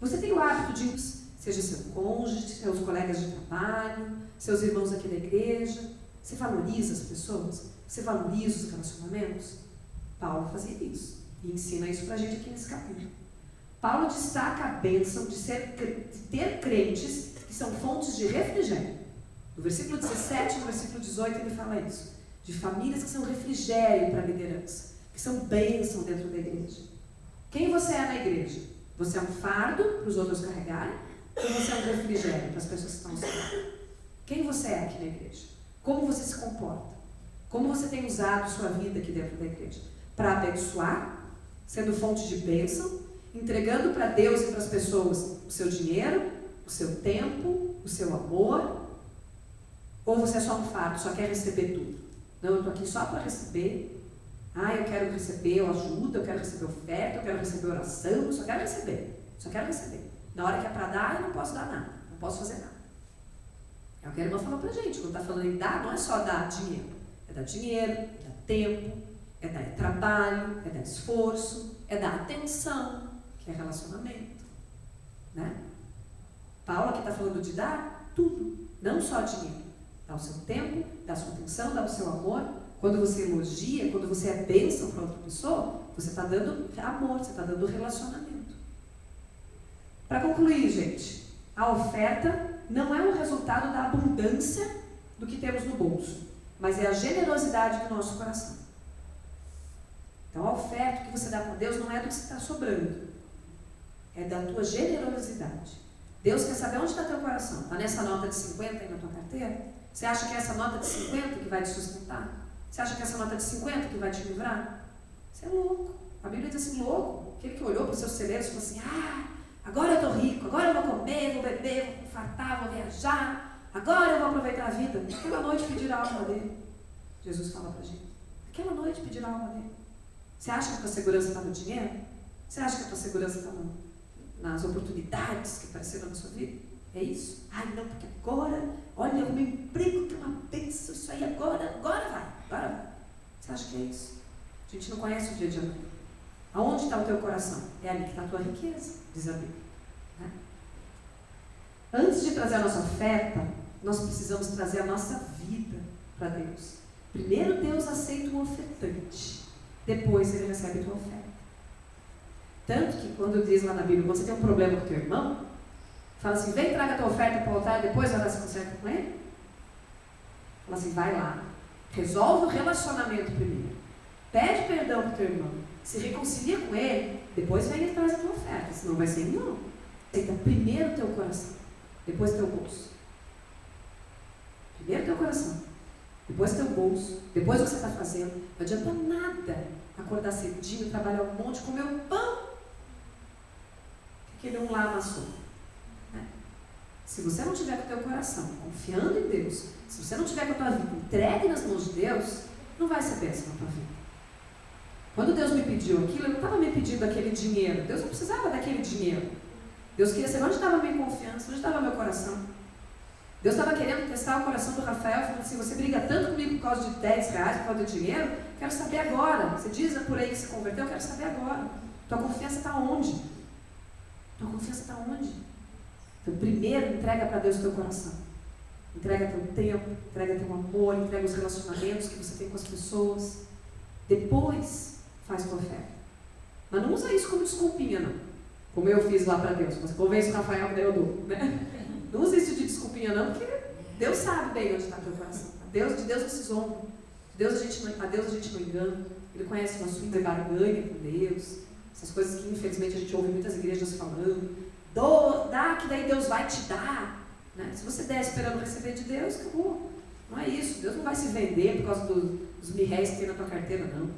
Você tem o hábito de, seja seu cônjuge, seus colegas de trabalho, seus irmãos aqui da igreja, você valoriza as pessoas? Você valoriza os relacionamentos? Paulo fazia isso e ensina isso pra gente aqui nesse capítulo. Paulo destaca a bênção de ter crentes que são fontes de refrigério. No versículo 17 e no versículo 18 ele fala isso. De famílias que são refrigério para a liderança, que são bênção dentro da igreja. Quem você é na igreja? Você é um fardo para os outros carregarem? Ou você é um refrigério para as pessoas que estão ao seu lado? Quem você é aqui na igreja? Como você se comporta? Como você tem usado sua vida aqui dentro da igreja? Para abençoar, sendo fonte de bênção, entregando para Deus e para as pessoas o seu dinheiro, o seu tempo, o seu amor? Ou você é só um fardo, só quer receber tudo? Não, eu estou aqui só para receber. Eu quero receber ajuda, eu quero receber oferta, eu quero receber oração, eu só quero receber. Só quero receber. Na hora que é para dar, eu não posso dar nada. Não posso fazer nada. É o que a irmã falou pra gente. Quando está falando em dar, não é só dar dinheiro. É dar dinheiro, é dar tempo, é dar trabalho, é dar esforço, é dar atenção, que é relacionamento. Né? Paulo aqui está falando de dar tudo, não só dinheiro. Dá o seu tempo, dá a sua atenção, dá o seu amor. Quando você elogia, quando você é bênção para outra pessoa, você está dando amor, você está dando relacionamento. Para concluir, gente, a oferta não é o resultado da abundância do que temos no bolso, mas é a generosidade do nosso coração. Então, a oferta que você dá para Deus não é do que está sobrando, é da tua generosidade. Deus quer saber onde está teu coração. Está nessa nota de 50 aí na tua carteira? Você acha que é essa nota de 50 que vai te sustentar? Você acha que é essa nota de 50 que vai te livrar? Você é louco. A Bíblia diz assim, louco. Aquele que olhou para os seus celeiros e falou assim, agora eu estou rico, agora eu vou comer, vou beber, vou fartar, vou viajar, agora eu vou aproveitar a vida. Aquela noite pedir a alma dele. Jesus fala para a gente. Aquela noite pedir a alma dele. Você acha que a tua segurança está no dinheiro? Você acha que a tua segurança está nas oportunidades que apareceram na sua vida? É isso? Ai, não, porque agora, olha, o meu emprego que é uma bênção, isso aí agora vai. Você acha que é isso? A gente não conhece o dia de amanhã. Aonde está o teu coração? É ali que está a tua riqueza, diz a Bíblia. Né? Antes de trazer a nossa oferta, nós precisamos trazer a nossa vida para Deus. Primeiro Deus aceita o ofertante, depois Ele recebe a tua oferta. Tanto que quando diz lá na Bíblia, quando você tem um problema com o teu irmão, fala assim, vem, traga a tua oferta para o altar e depois vai lá se conserta com ele. Fala assim, vai lá, resolve o relacionamento primeiro, pede perdão para o teu irmão, se reconcilia com ele, depois vem e traz a tua oferta, senão vai ser não. Aceita primeiro o teu coração, depois teu bolso. Primeiro teu coração, depois teu bolso, depois o que você está fazendo. Não adianta nada acordar cedinho, trabalhar um monte, comer um pão que aquele um lá amassou. Se você não tiver com o teu coração confiando em Deus, se você não tiver com a tua vida entregue nas mãos de Deus, não vai ser bênção na tua vida. Quando Deus me pediu aquilo, Ele não estava me pedindo aquele dinheiro. Deus não precisava daquele dinheiro. Deus queria saber onde estava a minha confiança, onde estava o meu coração. Deus estava querendo testar o coração do Rafael, falando assim, você briga tanto comigo por causa de 10 reais, por causa do dinheiro, quero saber agora. Você diz por aí que se converteu, eu quero saber agora. Tua confiança está onde? Tua confiança está onde? Então, primeiro, entrega para Deus o teu coração. Entrega teu tempo, entrega teu amor, entrega os relacionamentos que você tem com as pessoas. Depois, faz tua oferta. Mas não usa isso como desculpinha, não. Como eu fiz lá para Deus. Mas convence o Rafael que daí eu dou. Né? Não usa isso de desculpinha, não, porque Deus sabe bem onde está teu coração. De Deus não se zomba. A Deus a gente não engana. Ele conhece o nosso índice de barganha com Deus. Essas coisas que, infelizmente, a gente ouve muitas igrejas falando. Dá que daí Deus vai te dar. Né? Se você der esperando receber de Deus, acabou. Não é isso. Deus não vai se vender por causa dos mil-réis que tem na tua carteira, não.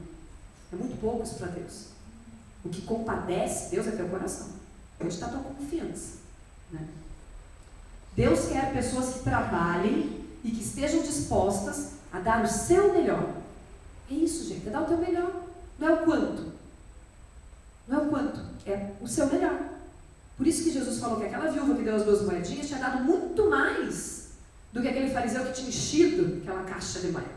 É muito pouco isso para Deus. O que compadece Deus é teu coração. Onde está a tua confiança? Né? Deus quer pessoas que trabalhem e que estejam dispostas a dar o seu melhor. É isso, gente. É dar o teu melhor. Não é o quanto. Não é o quanto. É o seu melhor. Por isso que Jesus falou que aquela viúva que deu as 2 moedinhas tinha dado muito mais do que aquele fariseu que tinha enchido aquela caixa de moedas.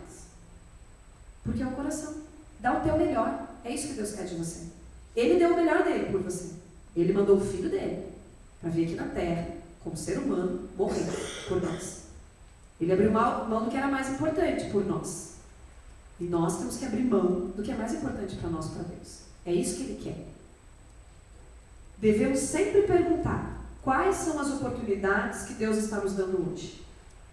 Porque é o coração. Dá o teu melhor. É isso que Deus quer de você. Ele deu o melhor dele por você. Ele mandou o filho dele para vir aqui na terra, como ser humano, morrer por nós. Ele abriu mão do que era mais importante por nós. E nós temos que abrir mão do que é mais importante para nós, para Deus. É isso que Ele quer. Devemos sempre perguntar quais são as oportunidades que Deus está nos dando hoje.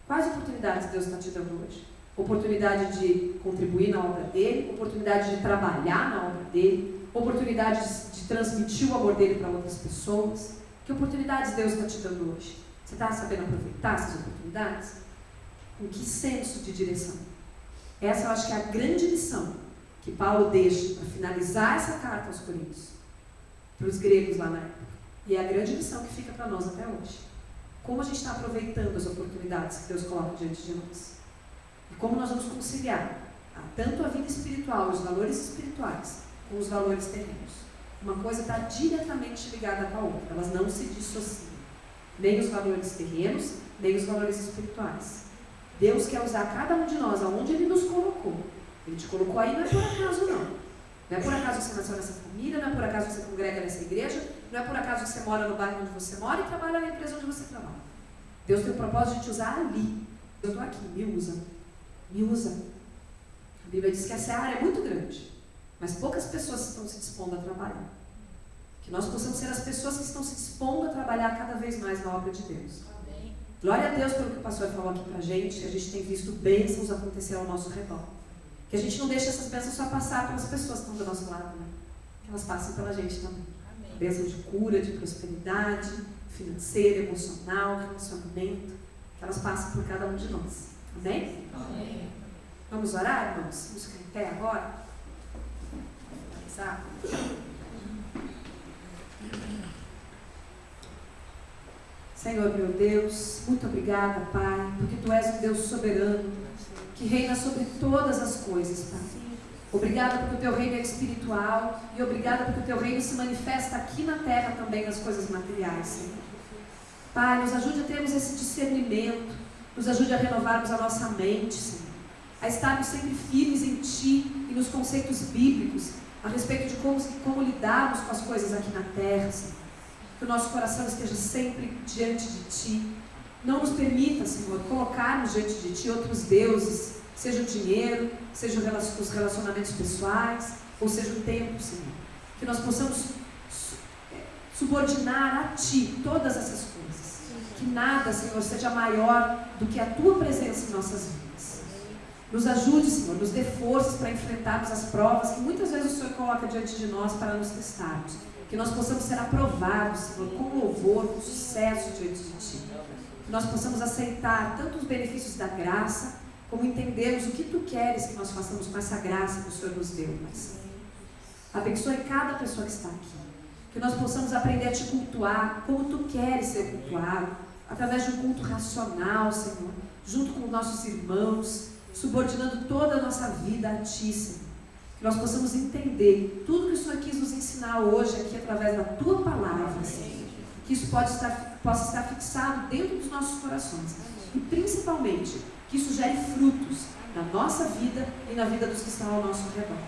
Quais oportunidades Deus está te dando hoje? Oportunidade de contribuir na obra dele, oportunidade de trabalhar na obra dele, oportunidade de transmitir o amor dele para outras pessoas. Que oportunidades Deus está te dando hoje? Você está sabendo aproveitar essas oportunidades? Com que senso de direção? Essa eu acho que é a grande lição que Paulo deixa para finalizar essa carta aos Coríntios, para os gregos lá na época. E é a grande lição que fica para nós até hoje. Como a gente está aproveitando as oportunidades que Deus coloca diante de nós. E como nós vamos conciliar tanto a vida espiritual, os valores espirituais, com os valores terrenos. Uma coisa está diretamente ligada com a outra. Elas não se dissociam. Nem os valores terrenos, nem os valores espirituais. Deus quer usar cada um de nós aonde Ele nos colocou. Ele te colocou aí não é por acaso, não. Não é por acaso que você nasceu nessa família, não é por acaso que você congrega nessa igreja, não é por acaso que você mora no bairro onde você mora e trabalha na empresa onde você trabalha. Deus tem o propósito de te usar ali. Eu estou aqui, me usa. Me usa. A Bíblia diz que essa área é muito grande, mas poucas pessoas estão se dispondo a trabalhar. Que nós possamos ser as pessoas que estão se dispondo a trabalhar cada vez mais na obra de Deus. Amém. Glória a Deus pelo que o pastor falou aqui pra gente. A gente tem visto bênçãos acontecer ao nosso redor. Que a gente não deixe essas bênçãos só passar pelas pessoas que estão do nosso lado, né? Que elas passem pela gente também. Amém. Bênção de cura, de prosperidade, financeira, emocional, relacionamento. Que elas passem por cada um de nós. Amém? Amém. Vamos orar, irmãos? Vamos ficar em pé agora? Finalizar. Senhor, meu Deus, muito obrigada, Pai, porque Tu és um Deus soberano, que reina sobre todas as coisas, Pai. Obrigada porque o Teu reino é espiritual e obrigada porque o Teu reino se manifesta aqui na terra também nas coisas materiais, Senhor. Pai, nos ajude a termos esse discernimento, nos ajude a renovarmos a nossa mente, Senhor, a estarmos sempre firmes em Ti e nos conceitos bíblicos a respeito de como lidarmos com as coisas aqui na terra, Senhor. Que o nosso coração esteja sempre diante de Ti. Não nos permita, Senhor, colocarmos diante de Ti outros deuses, seja o dinheiro, seja os relacionamentos pessoais, ou seja o tempo, Senhor. Que nós possamos subordinar a Ti todas essas coisas. Que nada, Senhor, seja maior do que a Tua presença em nossas vidas. Nos ajude, Senhor, nos dê forças para enfrentarmos as provas que muitas vezes o Senhor coloca diante de nós para nos testarmos. Que nós possamos ser aprovados, Senhor, com louvor, com sucesso diante de Ti. Que nós possamos aceitar tanto os benefícios da graça, como entendermos o que Tu queres que nós façamos com essa graça que o Senhor nos deu, Pai Santo. Abençoe cada pessoa que está aqui. Que nós possamos aprender a Te cultuar como Tu queres ser cultuado, através de um culto racional, Senhor, junto com os nossos irmãos, subordinando toda a nossa vida a Ti, Senhor. Que nós possamos entender tudo que o Senhor quis nos ensinar hoje aqui através da Tua palavra, Senhor. Que isso possa estar fixado dentro dos nossos corações. E principalmente, que isso gere frutos na nossa vida e na vida dos que estão ao nosso redor.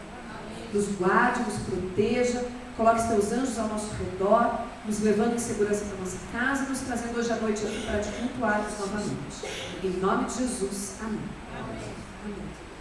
Nos guarde, nos proteja, coloque os Teus anjos ao nosso redor, nos levando em segurança para a nossa casa e nos trazendo hoje à noite aqui para Te cultuarmos novamente. Em nome de Jesus, amém. Amém.